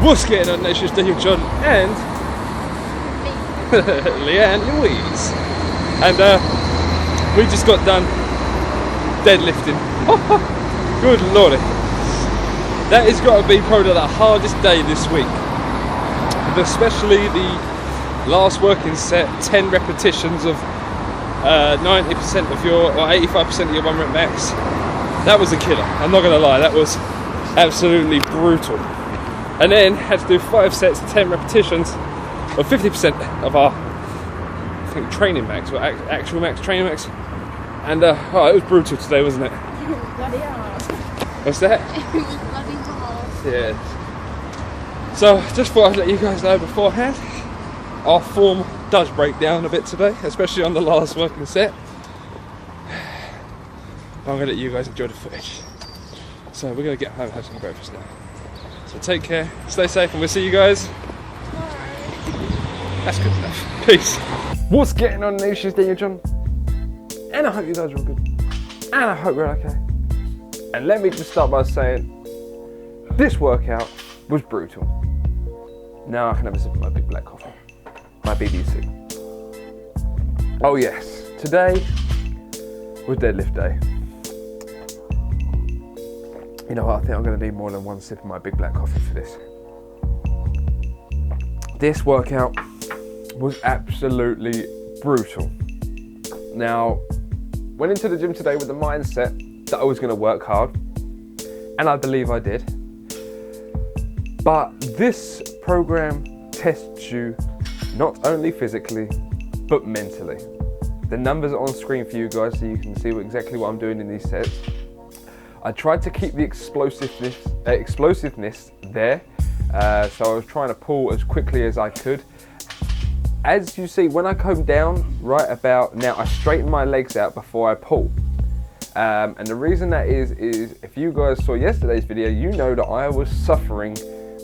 What's going on, Nation's DanielJon and Leanne Louise. And we just got done deadlifting. Good lordy. That has got to be probably the hardest day this week. Especially the last working set, 10 repetitions of 90% of your, or 85% of your 1 rep max. That was a killer, I'm not going to lie, that was absolutely brutal. And then had to do 5 sets, 10 repetitions of 50% of our, I think, training max, or actual max, training max. And it was brutal today, wasn't it? It was bloody hard. What's that? It was bloody hard. Yeah. So just thought I'd let you guys know beforehand, our form does break down a bit today, especially on the last working set. I'm going to let you guys enjoy the footage. So we're going to get home and have some breakfast now. So take care, stay safe, and we'll see you guys. That's good enough. Peace. What's getting on, Nation's DanielJon? And I hope you guys are all good. And I hope we're okay. And let me just start by saying, this workout was brutal. Now I can have a sip of my big black coffee. My BBC. Oh yes, today was deadlift day. You know what, I think I'm going to need more than 1 sip of my big black coffee for this. This workout was absolutely brutal. Now, went into the gym today with the mindset that I was going to work hard, and I believe I did. But this program tests you not only physically, but mentally. The numbers are on screen for you guys so you can see exactly what I'm doing in these sets. I tried to keep the explosiveness there, so I was trying to pull as quickly as I could. As you see, when I come down right about now, I straighten my legs out before I pull. And the reason that is if you guys saw yesterday's video, you know that I was suffering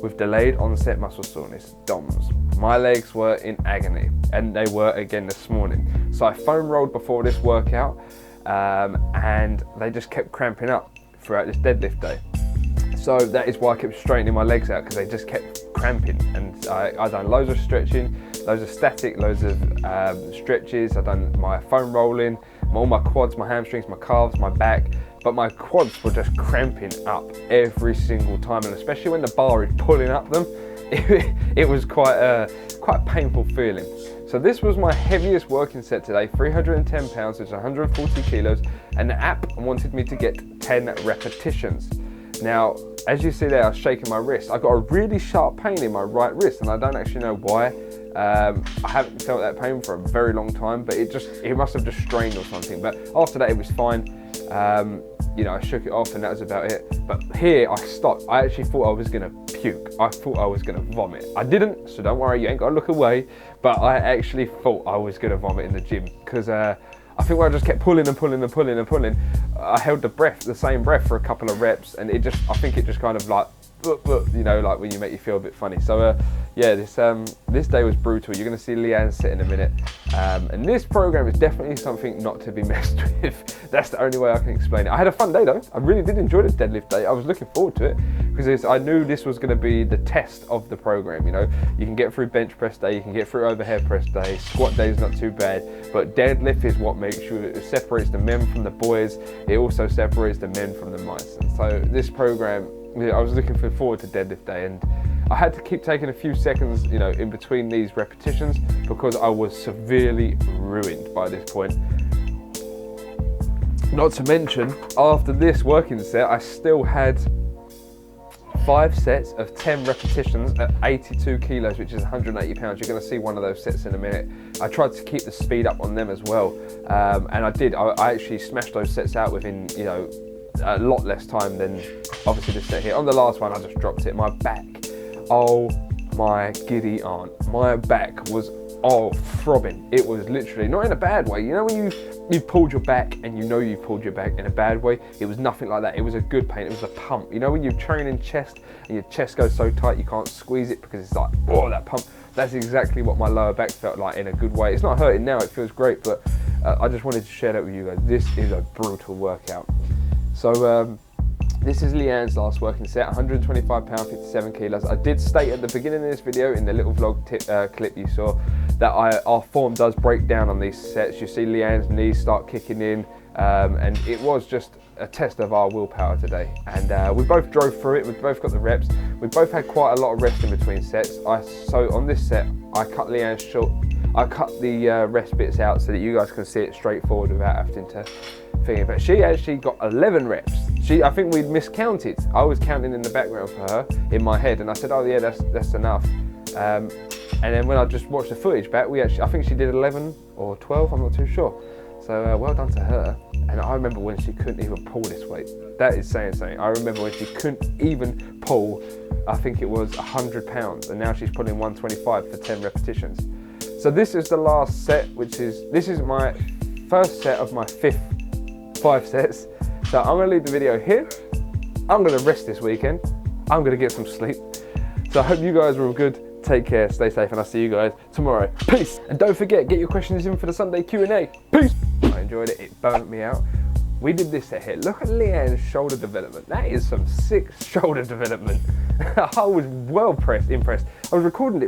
with delayed onset muscle soreness, DOMS. My legs were in agony, and they were again this morning. So I foam rolled before this workout, and they just kept cramping up throughout this deadlift day. So that is why I kept straightening my legs out, because they just kept cramping. And I done loads of stretching, loads of static, loads of stretches. I done my foam rolling, all my quads, my hamstrings, my calves, my back. But my quads were just cramping up every single time, and especially when the bar is pulling up them, it was quite a painful feeling. So this was my heaviest working set today, 310 pounds, which is 140 kilos, and the app wanted me to get 10 repetitions. Now, as you see there, I was shaking my wrist. I got a really sharp pain in my right wrist, and I don't actually know why. I haven't felt that pain for a very long time, but it must have just strained or something. But after that, it was fine. You know, I shook it off and that was about it. But here I stopped. I actually thought I was gonna puke. I thought I was gonna vomit. I didn't, so don't worry, you ain't gotta look away. But I actually thought I was gonna vomit in the gym, because I think when I just kept pulling and pulling and pulling and pulling, I held the same breath for a couple of reps, and I think it just kind of like, you know, like when you make you feel a bit funny. So yeah, this day was brutal. You're going to see Leanne sit in a minute, and this program is definitely something not to be messed with. That's the only way I can explain it. I had a fun day though. I really did enjoy this deadlift day. I was looking forward to it, because I knew this was going to be the test of the program. You know, you can get through bench press day, you can get through overhead press day, squat day is not too bad, but deadlift is what makes sure it separates the men from the boys. It also separates the men from the mice. And so this program, I was looking forward to deadlift day, and I had to keep taking a few seconds, you know, in between these repetitions, because I was severely ruined by this point. Not to mention, after this working set, I still had 5 sets of 10 repetitions at 82 kilos, which is 180 pounds. You're going to see one of those sets in a minute. I tried to keep the speed up on them as well, and I did. I actually smashed those sets out within, you know, a lot less time than obviously this set here. On the last one, I just dropped it. My back, oh my giddy aunt, my back was throbbing. It was literally, not in a bad way. You know when you pulled your back and you know you pulled your back in a bad way? It was nothing like that. It was a good pain. It was a pump. You know when you're training chest and your chest goes so tight you can't squeeze it, because it's like, oh, that pump. That's exactly what my lower back felt like, in a good way. It's not hurting now, it feels great, but I just wanted to share that with you guys. This is a brutal workout. So This is Leanne's last working set, 125 pounds, 57 kilos. I did state at the beginning of this video, in the little vlog clip you saw, that our form does break down on these sets. You see Leanne's knees start kicking in, and it was just a test of our willpower today. And we both drove through it, we both got the reps. We both had quite a lot of rest in between sets. So on this set, I cut Leanne's short. I cut the rest bits out so that you guys can see it straightforward without having to think. But she actually got 11 reps. I think we'd miscounted. I was counting in the background for her in my head, and I said, oh yeah, that's enough. And then when I just watched the footage back, I think she did 11 or 12, I'm not too sure. So well done to her. And I remember when she couldn't even pull this weight. That is saying something. I remember when she couldn't even pull, I think it was 100 pounds, and now she's pulling 125 for 10 repetitions. So this is the last set, this is my first set of my 5 sets. So I'm gonna leave the video here. I'm gonna rest this weekend. I'm gonna get some sleep. So I hope you guys are all good. Take care, stay safe, and I'll see you guys tomorrow. Peace. And don't forget, get your questions in for the Sunday Q&A. Peace. I enjoyed it, it burnt me out. We did this set here. Look at Leanne's shoulder development. That is some sick shoulder development. I was well impressed. I was recording it